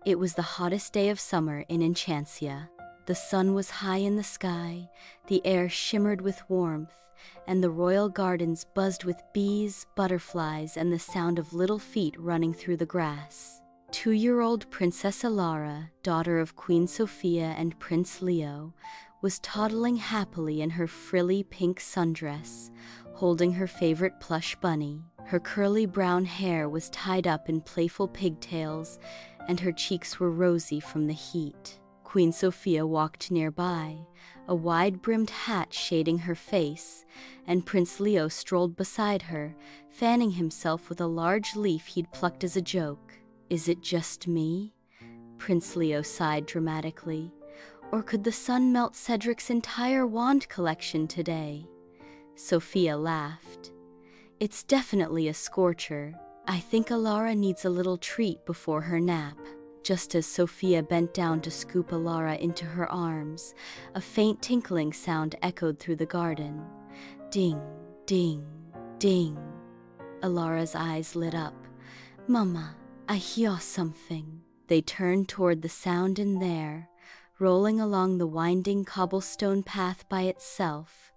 It was the hottest day of summer in Enchancia. The sun was high in the sky, the air shimmered with warmth, and the royal gardens buzzed with bees, butterflies, and the sound of little feet running through the grass. 2-year-old Princess Elara, daughter of Queen Sofia and Prince Leo, was toddling happily in her frilly pink sundress, holding her favorite plush bunny. Her curly brown hair was tied up in playful pigtails, and her cheeks were rosy from the heat. Queen Sofia walked nearby, a wide-brimmed hat shading her face, and Prince Leo strolled beside her, fanning himself with a large leaf he'd plucked as a joke. "Is it just me?" Prince Leo sighed dramatically. "Or could the sun melt Cedric's entire wand collection today?" Sofia laughed. "It's definitely a scorcher. I think Elara needs a little treat before her nap." Just as Sofia bent down to scoop Elara into her arms, a faint tinkling sound echoed through the garden. Ding, ding, ding. Elara's eyes lit up. "Mama, I hear something." They turned toward the sound, and there, rolling along the winding cobblestone path by itself,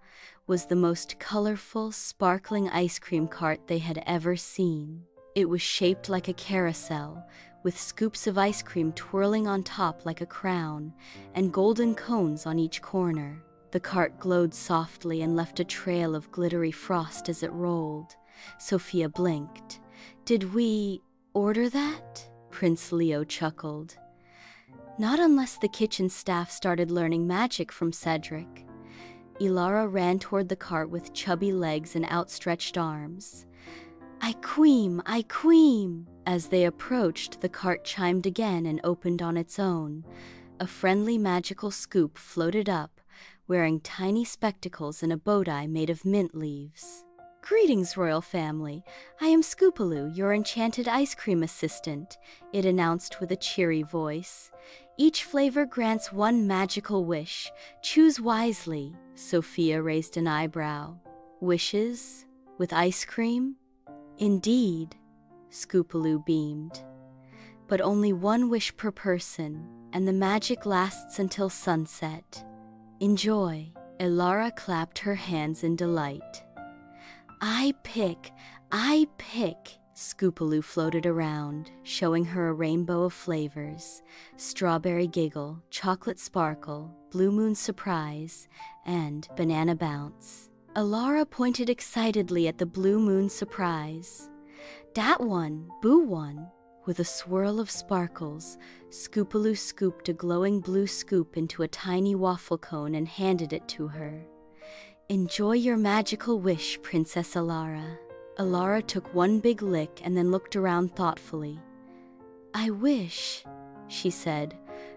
was the most colorful, sparkling ice cream cart they had ever seen. It was shaped like a carousel, with scoops of ice cream twirling on top like a crown, and golden cones on each corner. The cart glowed softly and left a trail of glittery frost as it rolled. Sofia blinked. "Did we order that?" Prince Leo chuckled. "Not unless the kitchen staff started learning magic from Cedric." Elara ran toward the cart with chubby legs and outstretched arms. I queem. As they approached, the cart chimed again and opened on its own. A friendly magical scoop floated up, wearing tiny spectacles and a bow tie made of mint leaves. "Greetings, royal family. I am Scoopaloo, your enchanted ice cream assistant," it announced with a cheery voice. "Each flavor grants one magical wish. Choose wisely." Sofia raised an eyebrow. "Wishes? With ice cream?" "Indeed," Scoopaloo beamed. "But only one wish per person, and the magic lasts until sunset. Enjoy." Elara clapped her hands in delight. I pick, Scoopaloo floated around, showing her a rainbow of flavors: strawberry giggle, chocolate sparkle, blue moon surprise, and banana bounce. Elara pointed excitedly at the blue moon surprise. "Dat one, boo one." With a swirl of sparkles, Scoopaloo scooped a glowing blue scoop into a tiny waffle cone and handed it to her. "Enjoy your magical wish, Princess Elara." Elara took one big lick and then looked around thoughtfully. "I wish," she said,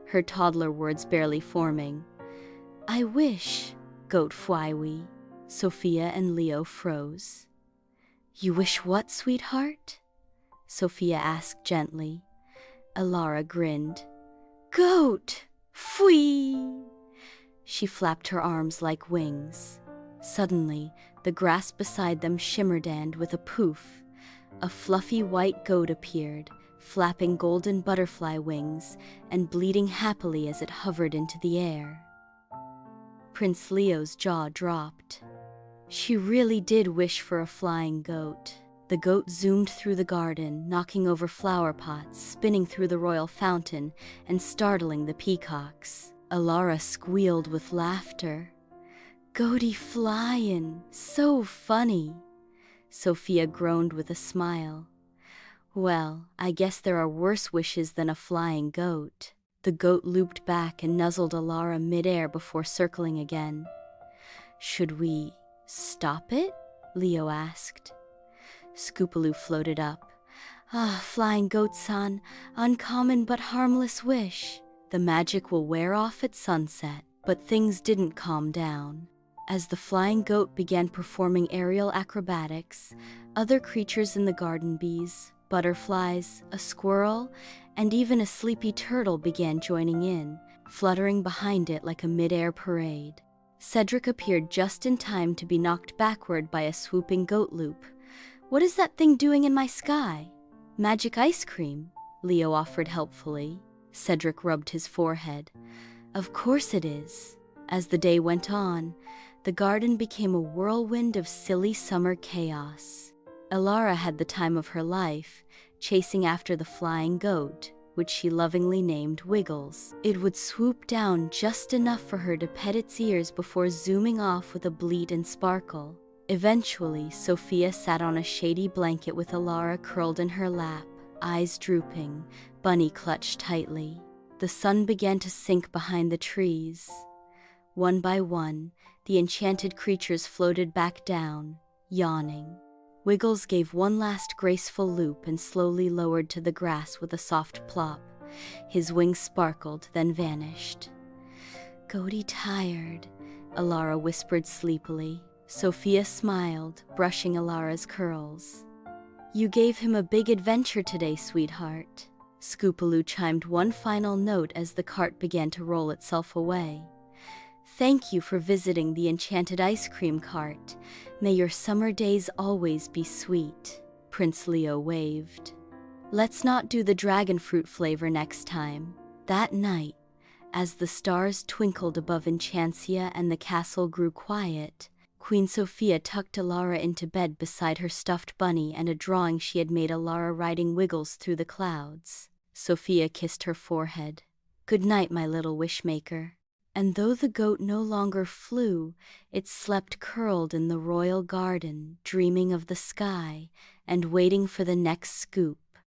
her toddler words barely forming. "I wish, goat fwaiwi." Sofia and Leo froze. "You wish what, sweetheart?" Sofia asked gently. Elara grinned. "Goat! Fwee!" She flapped her arms like wings. Suddenly, the grass beside them shimmered, and with a poof, a fluffy white goat appeared, flapping golden butterfly wings and bleating happily as it hovered into the air. Prince Leo's jaw dropped. She really did wish for a flying goat. The goat zoomed through the garden, knocking over flower pots, spinning through the royal fountain, and startling the peacocks. Elara squealed with laughter. "Goaty flyin', so funny." Sofia groaned with a smile. "Well, I guess there are worse wishes than a flying goat." The goat looped back and nuzzled Elara midair before circling again. "Should we stop it?" Leo asked. Scoopaloo floated up. "Flying goat-san, uncommon but harmless wish. The magic will wear off at sunset." But things didn't calm down. As the flying goat began performing aerial acrobatics, other creatures in the garden, bees, butterflies, a squirrel, and even a sleepy turtle began joining in, fluttering behind it like a mid-air parade. Cedric appeared just in time to be knocked backward by a swooping goat loop. "What is that thing doing in my sky?" "Magic ice cream," Leo offered helpfully. Cedric rubbed his forehead. Of course it is. As the day went on, the garden became a whirlwind of silly summer chaos. Elara had the time of her life, chasing after the flying goat, which she lovingly named Wiggles. It would swoop down just enough for her to pet its ears before zooming off with a bleat and sparkle. Eventually, Sofia sat on a shady blanket with Elara curled in her lap, eyes drooping, Bunny clutched tightly. The sun began to sink behind the trees. One by one, the enchanted creatures floated back down, yawning. Wiggles gave one last graceful loop and slowly lowered to the grass with a soft plop. His wings sparkled, then vanished. "Goaty tired," Elara whispered sleepily. Sofia smiled, brushing Alara's curls. "You gave him a big adventure today, sweetheart." Scoopaloo chimed one final note as the cart began to roll itself away. "Thank you for visiting the enchanted ice cream cart. May your summer days always be sweet." Prince Leo waved. "Let's not do the dragon fruit flavor next time." That night, as the stars twinkled above Enchancia and the castle grew quiet, Queen Sofia tucked Elara into bed beside her stuffed bunny and a drawing she had made Elara riding Wiggles through the clouds. Sofia kissed her forehead. "Good night, my little wishmaker." And though the goat no longer flew, it slept curled in the royal garden, dreaming of the sky and waiting for the next scoop.